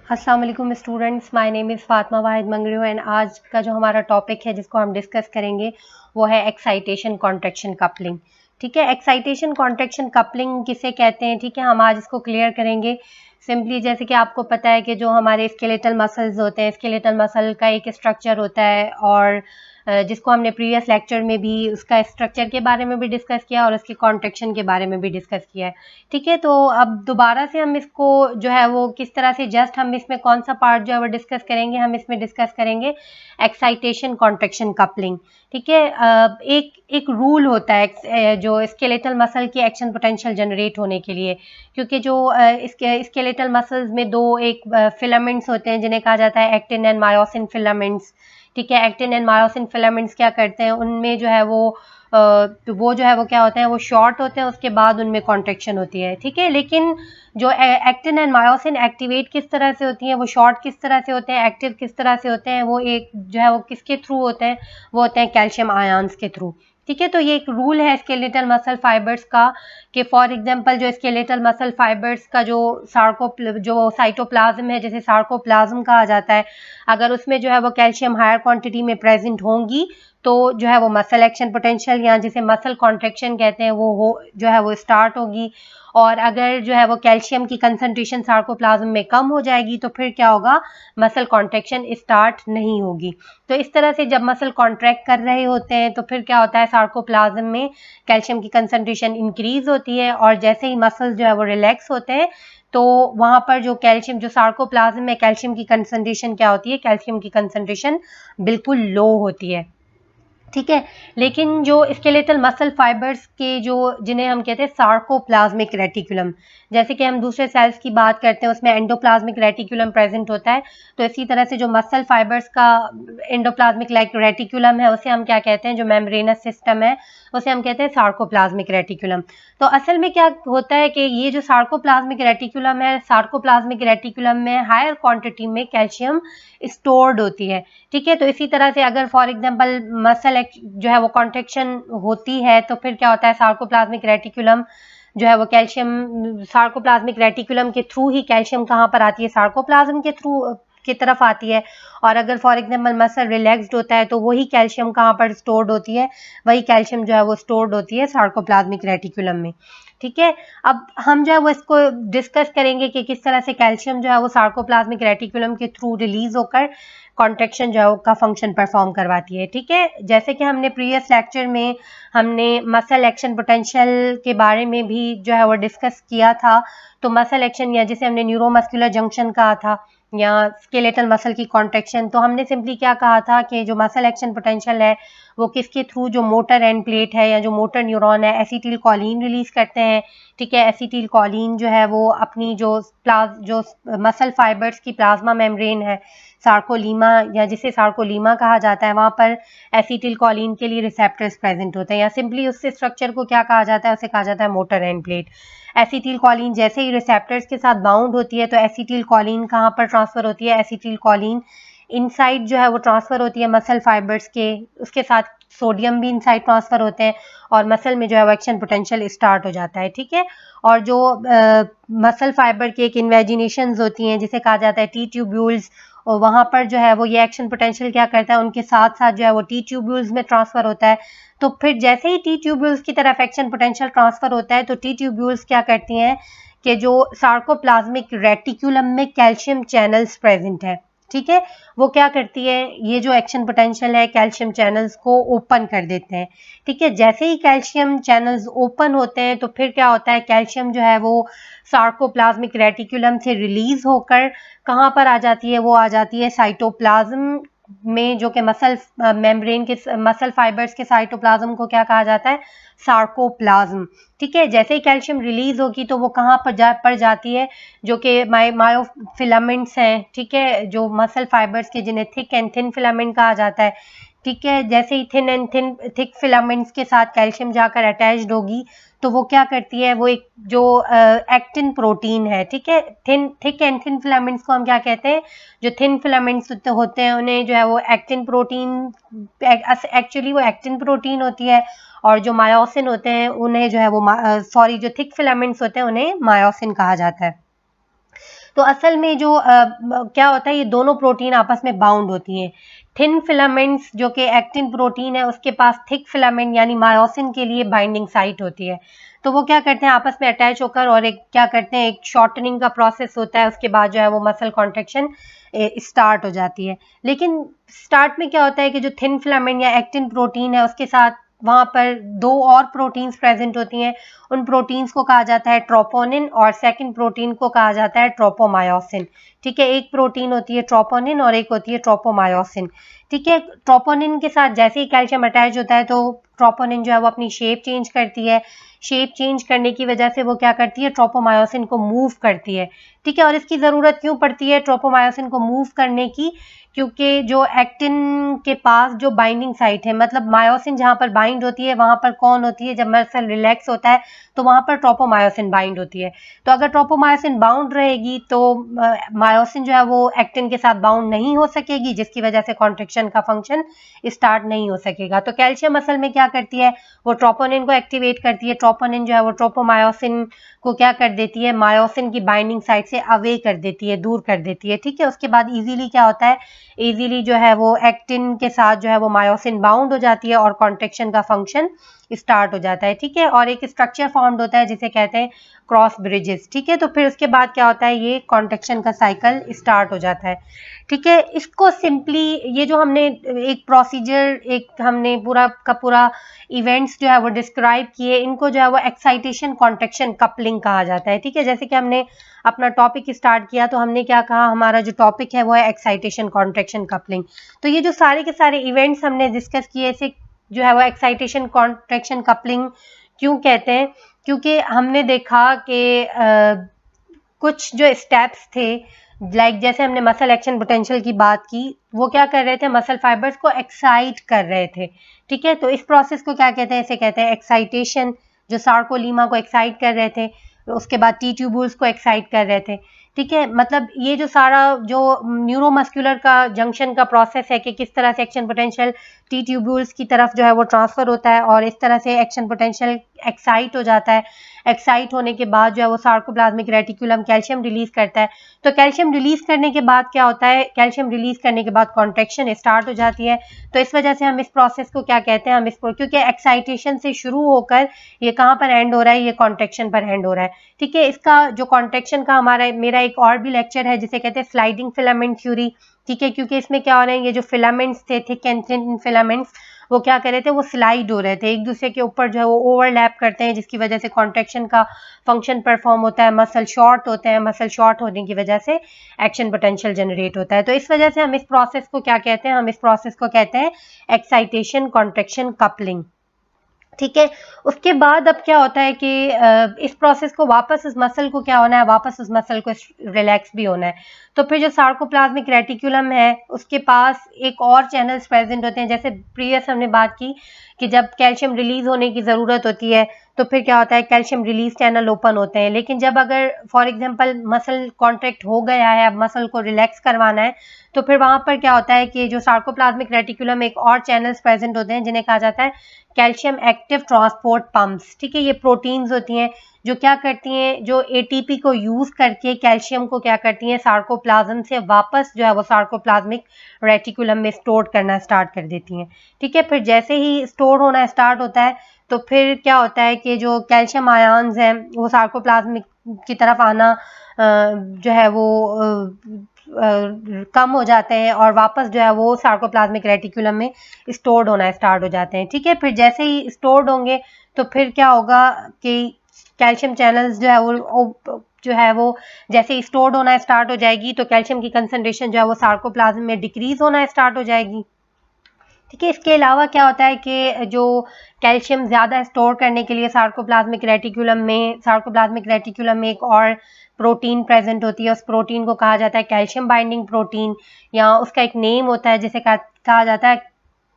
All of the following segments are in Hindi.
अस्सलाम वालेकुम students, my name is Fatima Wahid Mangru and आज का जो हमारा टॉपिक है जिसको हम डिस्कस करेंगे वो है एक्साइटेशन कॉन्ट्रैक्शन कपलिंग। ठीक है, एक्साइटेशन कॉन्ट्रैक्शन कपलिंग किसे कहते हैं, ठीक है, हम आज इसको क्लियर करेंगे। सिंपली जैसे कि आपको पता है कि जो हमारे स्केलेटल मसल्स होते हैं, स्केलेटल मसल का एक स्ट्रक्चर होता है और जिसको हमने प्रीवियस लेक्चर में भी उसका स्ट्रक्चर के बारे में भी डिस्कस किया और उसके कॉन्ट्रैक्शन के बारे में भी डिस्कस किया है। ठीक है, तो अब दोबारा से हम इसको जो है वो किस तरह से जस्ट हम इसमें कौन सा पार्ट जो है वो डिस्कस करेंगे, हम इसमें डिस्कस करेंगे एक्साइटेशन कॉन्ट्रैक्शन कपलिंग। ठीक है, एक रूल होता है जो स्केलेटल मसल की एक्शन पोटेंशियल जनरेट होने के लिए, क्योंकि जो स्केलेटल मसल्स में दो एक फिलामेंट्स होते हैं जिन्हें कहा जाता है एक्टिन एंड मायोसिन फिलामेंट्स। ठीक है, एक्टिन एंड मायोसिन फिलामेंट्स क्या करते हैं, उनमें जो है वो जो है वो क्या होते हैं, वो शॉर्ट होते हैं, उसके बाद उनमें कॉन्ट्रैक्शन होती है। ठीक है, लेकिन जो एक्टिन एंड मायोसिन एक्टिवेट किस तरह से होती हैं, वो शॉर्ट किस तरह से होते हैं, एक्टिव किस तरह से होते हैं, वो एक जो है वो किसके थ्रू होते हैं, वो होते हैं कैल्शियम आयंस के थ्रू। ठीक है, तो ये एक रूल है स्केलेटल मसल फाइबर्स का कि फॉर एग्जांपल जो स्केलेटल मसल फाइबर्स का जो साइटोप्लाज्म है, जैसे सार्कोप्लाज्म कहा जाता है, अगर उसमें जो है वो कैल्शियम हायर क्वांटिटी में प्रेजेंट होंगी तो जो है वो मसल एक्शन पोटेंशियल या जिसे मसल कॉन्ट्रैक्शन कहते हैं वो जो है वो स्टार्ट होगी। और अगर जो है वो कैल्शियम की कंसंट्रेशन सार्कोप्लाज्म में कम हो जाएगी तो फिर क्या होगा, मसल कॉन्ट्रैक्शन स्टार्ट नहीं होगी। तो इस तरह से जब मसल कॉन्ट्रैक्ट कर रहे होते हैं तो फिर क्या होता है, सार्कोप्लाज्म में कैल्शियम की कंसंट्रेशन इंक्रीज होती है और जैसे ही मसल जो है वो रिलैक्स होते हैं तो वहां पर जो कैल्शियम जो सार्कोप्लाज्म में कैल्शियम की कंसंट्रेशन क्या होती है, कैल्शियम की कंसंट्रेशन बिल्कुल लो होती है। ठीक है, लेकिन जो स्केलेटल मसल फाइबर्स के जो जिन्हें हम कहते हैं सार्कोप्लाज्मिक रेटिकुलम, जैसे कि हम दूसरे सेल्स की बात करते हैं उसमें एंडोप्लाज्मिक रेटिकुलम प्रेजेंट होता है, तो इसी तरह से जो मसल फाइबर्स का एंडोप्लाज्मिक रेटिकुलम है उसे हम क्या कहते हैं, जो मेम्ब्रेनस सिस्टम है उसे हम कहते हैं सार्कोप्लाज्मिक रेटिकुलम। तो असल में क्या होता है कि ये जो सार्कोप्लाज्मिक रेटिकुलम है, सार्कोप्लाज्मिक रेटिकुलम में हायर क्वांटिटी में कैल्शियम स्टोर्ड होती है। ठीक है, तो इसी तरह से अगर फॉर एग्जांपल मसल जो है वो कॉन्ट्रैक्शन होती है तो फिर क्या होता है, सार्कोप्लाज्मिक रेटिकुलम जो है वो कैल्शियम सार्कोप्लाज्मिक रेटिकुलम के थ्रू ही कैल्शियम कहाँ पर आती है, सार्कोप्लाज्म के थ्रू की तरफ आती है। और अगर फॉर एग्जांपल मसल रिलैक्स्ड होता है तो वही कैल्शियम कहाँ पर स्टोर्ड होती है, वही कैल्शियम जो है वो स्टोर्ड होती है सार्कोप्लाज्मिक रेटिकुलम में। ठीक है, अब हम जो है वो इसको डिस्कस करेंगे कि किस तरह से कैल्शियम जो है वो सार्कोप्लाज्मिक रेटिकुलम के थ्रू रिलीज होकर कॉन्ट्रैक्शन जो है का फंक्शन परफॉर्म करवाती है। ठीक है, जैसे कि हमने प्रीवियस लेक्चर में हमने मसल एक्शन पोटेंशियल के बारे में भी जो है वो डिस्कस किया था, तो मसल एक्शन या जिसे हमने न्यूरोमस्कुलर जंक्शन कहा था या स्केलेटल मसल की कॉन्ट्रैक्शन, तो हमने सिंपली क्या कहा था कि जो मसल एक्शन पोटेंशियल है वो किसके थ्रू, जो मोटर एंड प्लेट है या जो मोटर न्यूरॉन है एसिटिल कॉलिन रिलीज करते हैं। ठीक है, एसिटिल कॉलिन जो है वो अपनी जो मसल फाइबर्स की प्लाज्मा मेम्ब्रेन है सार्कोलीमा या जिसे सार्कोलीमा कहा जाता है, वहां पर एसिटिल कॉलिन के लिए रिसेप्टर्स प्रेजेंट होते हैं या सिंपली उससे स्ट्रक्चर को क्या कहा जाता है, उसे कहा जाता है motor end plate. Acetyl Colin जैसे ही रिसेप्टर्स के साथ बाउंड होती है तो एसिटिल कॉलिन कहाँ पर ट्रांसफर होती है, एसिटिल कॉलिन इनसाइड जो है वो ट्रांसफर होती है मसल फाइबर्स के, उसके साथ सोडियम भी इनसाइड ट्रांसफर होते हैं और मसल में जो है वो एक्शन पोटेंशियल स्टार्ट हो जाता है। ठीक है, और जो मसल फाइबर की एक इन्वेजिनेशंस होती हैं जिसे कहा जाता है टी ट्यूब्यूल्स, और वहां पर जो है वो ये एक्शन पोटेंशियल क्या करता है, उनके साथ साथ जो है वो टी ट्यूब्यूल्स में ट्रांसफर होता है। तो फिर जैसे ही टी ट्यूब्यूल्स की तरफ एक्शन पोटेंशियल ट्रांसफर होता है तो टी ट्यूब्यूल्स क्या करती हैं कि जो सार्कोप्लाज्मिक रेटिकुलम में कैल्शियम चैनल्स प्रेजेंट है, ठीक है, वो क्या करती है, ये जो एक्शन पोटेंशियल है कैल्शियम चैनल्स को ओपन कर देते हैं। ठीक है, जैसे ही कैल्शियम चैनल्स ओपन होते हैं तो फिर क्या होता है, कैल्शियम जो है वो सार्कोप्लाज्मिक रेटिकुलम से रिलीज होकर कहाँ पर आ जाती है, वो आ जाती है साइटोप्लाज्म में, जो कि मसल मेम्ब्रेन के मसल फाइबर्स के साइटोप्लाज्म को क्या कहा जाता है, सार्कोप्लाज्म। ठीक है, जैसे ही कैल्शियम रिलीज होगी तो वो कहाँ पर जाती है, जो कि मायोफिलामेंट्स हैं। ठीक है, जो मसल फाइबर्स के जिन्हें थिक एंड थिन फिलामेंट कहा जाता है। ठीक है, जैसे ही थिन एंड थिक फिलामेंट्स के साथ कैल्शियम जाकर अटैच्ड होगी तो वो क्या करती है, वो एक जो एक्टिन प्रोटीन है, ठीक है, थिक एंड थिन फिलामेंट्स को हम क्या कहते हैं, जो थिन फिलामेंट्स होते हैं उन्हें जो है वो एक्टिन प्रोटीन, एक्चुअली वो एक्टिन प्रोटीन होती है, और जो मायोसिन होते हैं उन्हें जो है वो जो थिक फिलामेंट्स होते हैं उन्हें मायोसिन कहा जाता है। तो असल में जो क्या होता है, ये दोनों प्रोटीन आपस में बाउंड होती हैं। थिन फिलामेंट्स जो कि एक्टिन प्रोटीन है, उसके पास थिक फिलामेंट यानी मायोसिन के लिए बाइंडिंग साइट होती है। तो वो क्या करते हैं, आपस में अटैच होकर और एक क्या करते हैं, एक शॉर्टनिंग का प्रोसेस होता है। उसके बाद जो है वो मसल कॉन्ट्रेक्शन स्टार्ट हो जाती है। लेकिन स्टार्ट में क्या होता है कि जो थिन फिलामेंट या एक्टिन प्रोटीन है, उसके साथ वहां पर दो और प्रोटीन्स प्रेजेंट होती हैं। उन प्रोटीन्स को कहा जाता है ट्रोपोनिन और सेकंड प्रोटीन को कहा जाता है ट्रोपोमायोसिन। ठीक है, एक प्रोटीन होती है ट्रोपोनिन और एक होती है ट्रोपोमायोसिन। ठीक है, ट्रोपोनिन के साथ जैसे ही कैल्शियम अटैच होता है तो ट्रोपोनिन जो है वो अपनी शेप चेंज करती है। शेप चेंज करने की वजह से वो क्या करती है, ट्रोपोमायोसिन को मूव करती है। ठीक है, और इसकी ज़रूरत क्यों पड़ती है ट्रोपोमायोसिन को मूव करने की, क्योंकि जो एक्टिन के पास जो बाइंडिंग साइट है, मतलब मायोसिन जहाँ पर बाइंड होती है वहाँ पर कौन होती है, जब मसल रिलैक्स होता है तो वहाँ पर ट्रोपोमायोसिन बाइंड होती है। तो अगर ट्रोपोमायोसिन बाउंड रहेगी तो मायोसिन जो है वो एक्टिन के साथ बाउंड नहीं हो सकेगी, जिसकी वजह से कॉन्ट्रेक्शन का फंक्शन स्टार्ट नहीं हो सकेगा। तो कैल्शियम असल में क्या करती है, वो ट्रोपोनिन को एक्टिवेट करती है। ट्रोपोनिन जो है वो ट्रोपोमायोसिन को क्या कर देती है, मायोसिन की बाइंडिंग साइट से अवे कर देती है, दूर कर देती है। ठीक है, उसके बाद इजीली क्या होता है, इजीली जो है वो एक्टिन के साथ जो है वो मायोसिन बाउंड हो जाती है और कॉन्ट्रेक्शन का फंक्शन स्टार्ट हो जाता है। ठीक है, और एक स्ट्रक्चर फॉर्म्ड होता है जिसे कहते हैं क्रॉस ब्रिजेस। ठीक है, तो फिर उसके बाद क्या होता है, ये कॉन्ट्रेक्शन का साइकिल स्टार्ट हो जाता है। ठीक है, इसको सिंपली ये जो हमने एक प्रोसीजर, एक हमने पूरा का पूरा इवेंट्स जो है वो डिस्क्राइब किए, इनको जो है वो एक्साइटेशन कॉन्ट्रेक्शन कपलिंग कहा जाता है। ठीक है, जैसे कि हमने अपना टॉपिक स्टार्ट किया तो हमने क्या कहा, हमारा जो टॉपिक है वो है एक्साइटेशन कॉन्ट्रेक्शन कपलिंग। तो ये जो सारे के सारे इवेंट्स हमने डिस्कस किए, इसे जो है वो एक्साइटेशन कॉन्ट्रेक्शन कपलिंग क्यों कहते हैं, क्योंकि हमने देखा कि कुछ जो स्टेप्स थे, लाइक जैसे हमने मसल एक्शन पोटेंशियल की बात की, वो क्या कर रहे थे, मसल फाइबर्स को एक्साइट कर रहे थे। ठीक है, तो इस प्रोसेस को क्या कहते हैं, इसे कहते हैं एक्साइटेशन। जो सार्कोलीमा को एक्साइट कर रहे थे, उसके बाद टी ट्यूब्यूल्स को एक्साइट कर रहे थे। ठीक है, मतलब ये जो सारा जो न्यूरोमस्कुलर का जंक्शन का प्रोसेस है कि किस तरह से एक्शन पोटेंशियल टी ट्यूब्यूल्स की तरफ जो है वो ट्रांसफर होता है और इस तरह से एक्शन पोटेंशियल एक्साइट हो जाता है। एक्साइट होने के बाद जो है वो सार्कोप्लाज्मिक रेटिकुलम कैल्शियम रिलीज करता है। तो कैल्शियम रिलीज करने के बाद क्या होता है, कैल्शियम रिलीज करने के बाद कॉन्ट्रेक्शन स्टार्ट हो जाती है। तो इस वजह से हम इस प्रोसेस को क्या कहते हैं, हम इसको, क्योंकि एक्साइटेशन से शुरू होकर ये कहाँ पर एंड हो रहा है, ये कॉन्ट्रेक्शन पर एंड हो रहा है। ठीक है, इसका जो कॉन्ट्रेक्शन का मेरा एक और भी लेक्चर है जिसे कहते हैं स्लाइडिंग फिलामेंट थ्योरी। ठीक है, क्योंकि इसमें क्या हो रहा है, ये जो फिलामेंट्स थे, थिक एंड थिन फिलामेंट्स, वो क्या कर रहे थे, वो स्लाइड हो रहे थे एक दूसरे के ऊपर, जो है वो ओवरलैप करते हैं, जिसकी वजह से कॉन्ट्रेक्शन का फंक्शन परफॉर्म होता है। मसल शॉर्ट होते हैं, मसल शॉर्ट होने की वजह से एक्शन पोटेंशियल जनरेट होता है। तो इस वजह से हम इस प्रोसेस को क्या कहते हैं, हम इस प्रोसेस को कहते हैं एक्साइटेशन कॉन्ट्रेक्शन कपलिंग। ठीक है, उसके बाद अब क्या होता है कि इस प्रोसेस को वापस, उस मसल को क्या होना है, वापस उस मसल को रिलैक्स भी होना है। तो फिर जो सार्कोप्लाज्मिक रेटिकुलम है उसके पास एक और चैनल्स प्रेजेंट होते हैं। जैसे प्रीवियस हमने बात की कि जब कैल्शियम रिलीज होने की ज़रूरत होती है तो फिर क्या होता है, कैल्शियम रिलीज चैनल ओपन होते हैं। लेकिन जब अगर फॉर एग्जांपल मसल कॉन्ट्रैक्ट हो गया है, अब मसल को रिलैक्स करवाना है, तो फिर वहाँ पर क्या होता है कि जो सार्कोप्लाज्मिक रेटिकुलम में एक और चैनल्स प्रेजेंट होते हैं जिन्हें कहा जाता है कैल्शियम एक्टिव ट्रांसपोर्ट पंप्स। ठीक है, ये प्रोटीन्स होती हैं जो क्या करती हैं, जो एटीपी को यूज करके कैल्शियम को क्या करती हैं, सार्कोप्लाज्म से वापस जो है वो सार्कोप्लाज्मिक रेटिकुलम में स्टोर करना स्टार्ट कर देती हैं। ठीक है, फिर जैसे ही स्टोर होना स्टार्ट होता है तो फिर क्या होता है कि जो कैल्शियम आयन्स हैं वो सार्कोप्लाज्मिक की तरफ आना जो है वो कम हो जाते हैं और वापस जो है वो सार्कोप्लाज्मिक रेटिकुलम में स्टोर्ड होना स्टार्ट हो जाते हैं। ठीक है, फिर जैसे ही स्टोर्ड होंगे तो फिर क्या होगा कि कैल्शियम चैनल्स जो है वो जैसे ही स्टोर्ड होना स्टार्ट हो जाएगी तो कैल्शियम की कंसंट्रेशन जो है वो सार्कोप्लाज्म में डिक्रीज होना स्टार्ट हो जाएगी। ठीक है, इसके अलावा क्या होता है कि जो कैल्शियम ज़्यादा स्टोर करने के लिए सार्कोप्लाज्मिक रेटिकुलम में एक और प्रोटीन प्रेजेंट होती है। उस प्रोटीन को कहा जाता है कैल्शियम बाइंडिंग प्रोटीन, या उसका एक नेम होता है जिसे कहा जाता है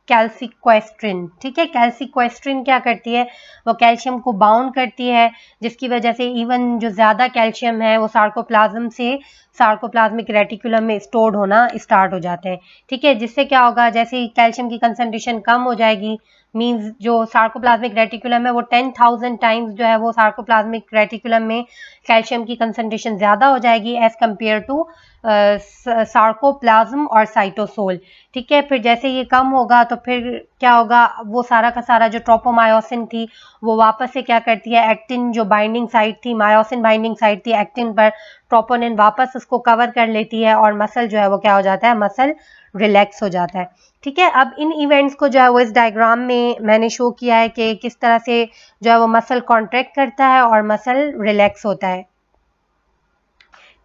कैल्सिक्वेस्ट्रिन। ठीक है, कैल्सिक्वेस्ट्रिन क्या करती है, वो कैल्शियम को बाउंड करती है, जिसकी वजह से इवन जो ज़्यादा कैल्शियम है वो सार्कोप्लाज्म से सार्कोप्लाज्मिक रेटिकुलम में स्टोर्ड होना स्टार्ट हो जाते हैं। ठीक है, जिससे क्या होगा, जैसे ही कैल्शियम की कंसंट्रेशन कम हो जाएगी मींस जो सार्कोप्लाज्मिक रेटिकुलम है वो 10,000 टाइम्स जो है वो सार्कोप्लाज्मिक रेटिकुलम में कैल्शियम की कंसंट्रेशन ज़्यादा हो जाएगी एज कम्पेयर टू सार्कोप्लाज्म और साइटोसोल। ठीक है, फिर जैसे ये कम होगा तो फिर क्या होगा, वो सारा का सारा जो ट्रोपोमायोसिन थी वो वापस से क्या करती है, एक्टिन जो बाइंडिंग साइट थी, मायोसिन बाइंडिंग साइट थी एक्टिन पर, ट्रोपोनिन वापस उसको कवर कर लेती है और मसल जो है वो क्या हो जाता है, मसल रिलैक्स हो जाता है। ठीक है, अब इन इवेंट्स को जो है वो इस डायग्राम में मैंने शो किया है कि किस तरह से जो है वो मसल कॉन्ट्रैक्ट करता है और मसल रिलैक्स होता है।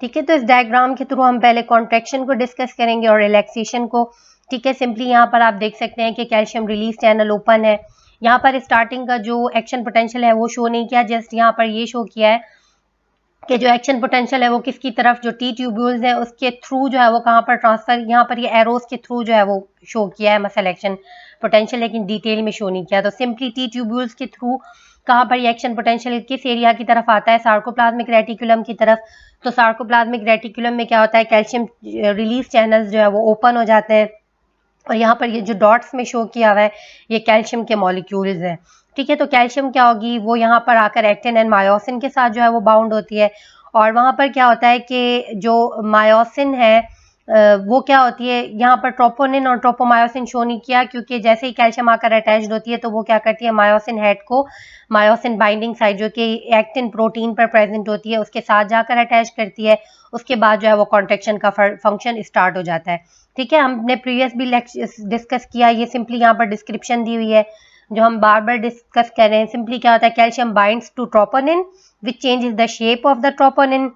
ठीक है, तो इस डायग्राम के थ्रू हम पहले कॉन्ट्रैक्शन को डिस्कस करेंगे और रिलैक्सेशन को। ठीक है, सिंपली यहाँ पर आप देख सकते हैं कि कैल्शियम रिलीज चैनल ओपन है। यहाँ पर स्टार्टिंग का जो एक्शन पोटेंशियल है वो शो नहीं किया, जस्ट यहाँ पर ये शो किया है कि जो एक्शन पोटेंशियल है वो किसकी तरफ, जो टी ट्यूब्यूल्स है उसके थ्रू जो है वो कहाँ पर ट्रांसफर, यहाँ पर ये एरोस के थ्रू जो है वो शो किया है मसल एक्शन पोटेंशियल, लेकिन डिटेल में शो नहीं किया। तो सिंपली टी ट्यूब्यूल्स के थ्रू कहाँ पर ये एक्शन पोटेंशियल किस एरिया की तरफ आता है, सार्कोप्लाज्मिक रेटिकुलम की तरफ। तो सार्कोप्लाज्मिक रेटिकुलम में क्या होता है, कैल्शियम रिलीज चैनल्स जो है वो ओपन हो जाते हैं और यहाँ पर ये जो डॉट्स में शो किया हुआ है ये कैल्शियम के मॉलिक्यूल्स हैं। ठीक है, तो कैल्शियम क्या होगी, वो यहाँ पर आकर एक्टिन एंड मायोसिन के साथ जो है वो बाउंड होती है और वहाँ पर क्या होता है कि जो मायोसिन है वो क्या होती है, यहाँ पर ट्रोपोनिन और ट्रोपोमायोसिन शो नहीं किया क्योंकि जैसे ही कैल्शियम आकर अटैच्ड होती है तो वो क्या करती है, मायोसिन हेड को मायोसिन बाइंडिंग साइट जो कि एक्टिन प्रोटीन पर प्रेजेंट होती है उसके साथ जाकर अटैच करती है। उसके बाद जो है वो कॉन्ट्रैक्शन का फंक्शन स्टार्ट हो जाता है। ठीक है, हमने प्रीवियस भी डिस्कस किया, ये सिंपली यहाँ पर डिस्क्रिप्शन दी हुई है जो हम बार बार डिस्कस कर रहे हैं। सिंपली क्या होता है, calcium binds to troponin which changes the shape of the troponin.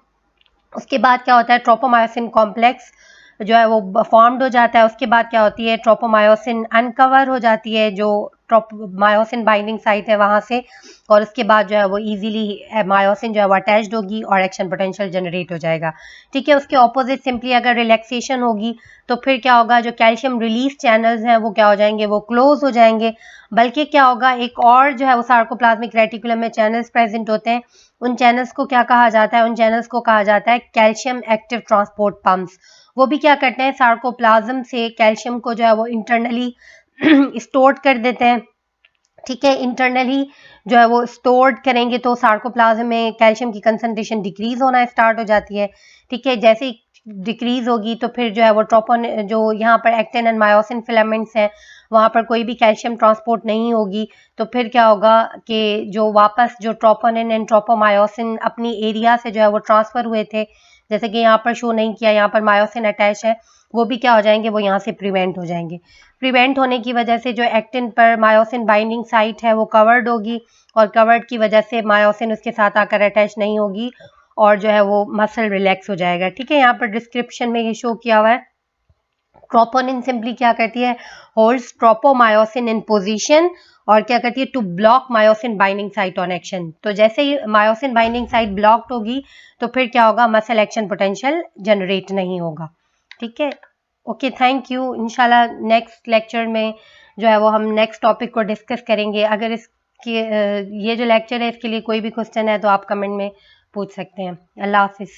उसके बाद क्या होता है, ट्रोपोमायोसिन कॉम्प्लेक्स जो है वो फॉर्म्ड हो जाता है। उसके बाद क्या होती है, ट्रोपोमायोसिन अनकवर हो जाती है जो मायोसिन बाइंडिंग साइट है वहां से, और उसके बाद जो है वो इजीली मायोसिन जो है वो अटैच्ड होगी और एक्शन पोटेंशियल जनरेट हो जाएगा। ठीक है, उसके ऑपोजिट सिंपली अगर रिलैक्सेशन होगी तो फिर क्या होगा, जो कैल्शियम रिलीज चैनल्स हैं वो क्या हो जाएंगे, वो क्लोज हो जाएंगे। बल्कि क्या होगा, एक और जो है वो सार्कोप्लाज्मिक रेटिकुलम में चैनल्स प्रेजेंट होते हैं, उन चैनल्स को क्या कहा जाता है, उन चैनल्स को कहा जाता है कैल्शियम एक्टिव ट्रांसपोर्ट पंप्स। वो भी क्या करते हैं, सार्कोप्लाज्म से कैल्शियम को जो है वो इंटरनली स्टोर कर देते हैं। ठीक है, इंटरनली जो है वो स्टोर्ड करेंगे तो सार्कोप्लाज्म में कैल्शियम की कंसंट्रेशन डिक्रीज होना स्टार्ट हो जाती है। ठीक है, जैसे ही डिक्रीज होगी तो फिर जो है वो जो यहाँ पर एक्टिन एंड मायोसिन फिलामेंट्स हैं वहाँ पर कोई भी कैल्शियम ट्रांसपोर्ट नहीं होगी। तो फिर क्या होगा कि जो वापस जो ट्रोपोनिन एंड ट्रोपोमायोसिन अपनी एरिया से जो है वो ट्रांसफर हुए थे, जैसे कि यहाँ पर शो नहीं किया, यहाँ पर मायोसिन अटैच है, वो भी क्या हो जाएंगे, वो यहाँ से प्रिवेंट हो जाएंगे। प्रिवेंट होने की वजह से जो एक्टिन पर मायोसिन बाइंडिंग साइट है वो कवर्ड होगी और कवर्ड की वजह से मायोसिन उसके साथ आकर अटैच नहीं होगी और जो है वो मसल रिलैक्स हो जाएगा। ठीक है, यहाँ पर डिस्क्रिप्शन में ये शो किया हुआ है। ट्रोपोनिन सिंपली क्या करती है, होल्ड्स ट्रोपोमायोसिन इन पोजीशन और क्या करती है, to block myosin binding site on actin. तो जैसे ही मायोसिन बाइंडिंग साइट ब्लॉक्ड होगी तो फिर क्या होगा, मसल एक्शन पोटेंशियल जनरेट नहीं होगा। ठीक है, ओके, थैंक यू। इंशाल्लाह नेक्स्ट लेक्चर में जो है वो हम नेक्स्ट टॉपिक को डिस्कस करेंगे। अगर इसके ये जो लेक्चर है इसके लिए कोई भी क्वेश्चन है तो आप कमेंट में पूछ सकते हैं। अल्लाह हाफिज़।